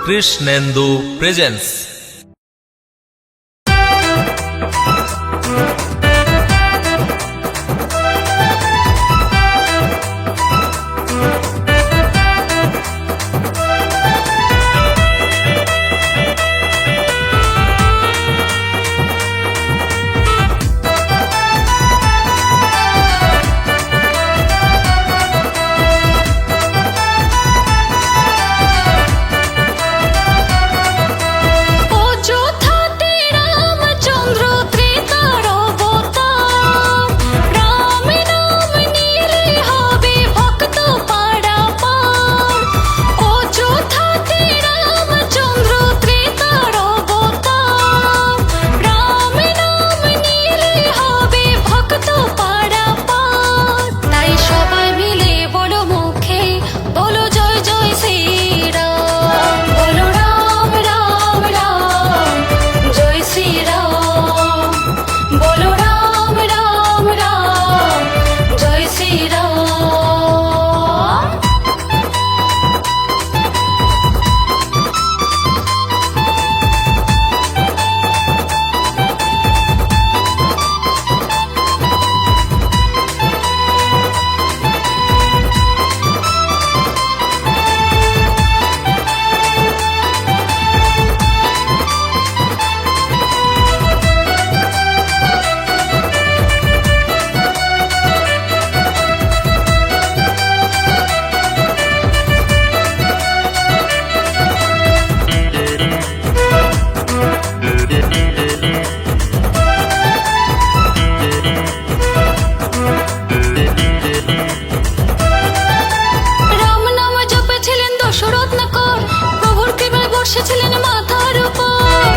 Krishnendu presence. বসেছিলেন মাথার উপর,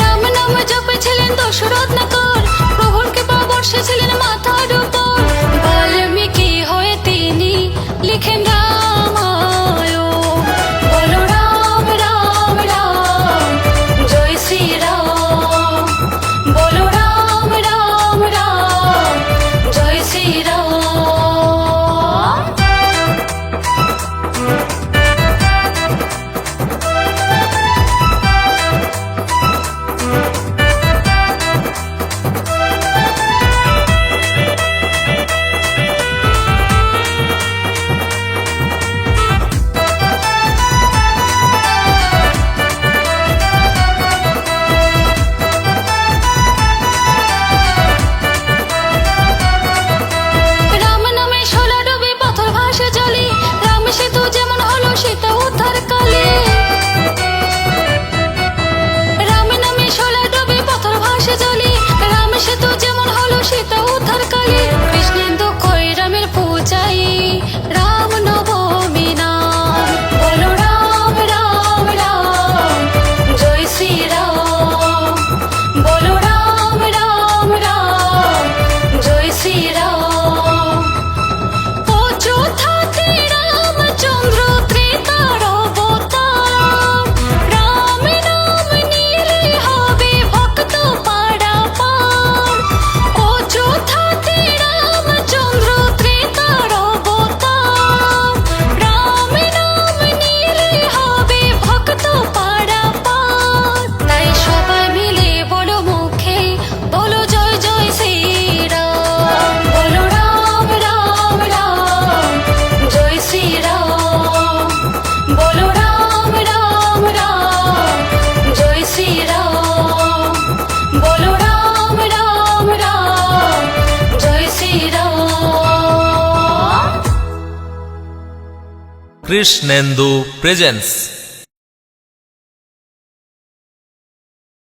রাম নাম জপেছিলেন দশরথ নগর, প্রভুর কৃপা বর্ষেছিলেন মাথার উপর। বাল্মীকি হয়ে তিনি লিখেন রামায়ণ। বলো রাম রাম রাম, জয় শ্রী রাম। বলো রাম রাম রাম, জয় শ্রী রাম। কৃষ্ণেন্দু কই রামের পূজাই রাম নবমী নাম। বলো রাম রাম রাম, জয় শ্রী রাম। বলো রাম রাম রাম, জয় শ্রী রাম। অযোধ্যাতে রামচন্দ্র ত্রেতার অবতার, রাম নাম নিলে হবে ভক্ত পাড়া পার। অযোধ্যাতে রামচন্দ্র ত্রেতার অবতার, রাম নাম নিলে হবে ভক্ত পাড়া পার। তাই সবাই মিলে বলো মুখে, বলো জয় জয় শ্রী রাম। বলো রাম রাম রাম, জয় শ্রী রাম। বলো রাম রাম রাম, জয় শ্রী রাম। বলো রাম রাম রাম, জয় শ্রী রাম। কৃষ্ণেন্দু প্রেজেন্স।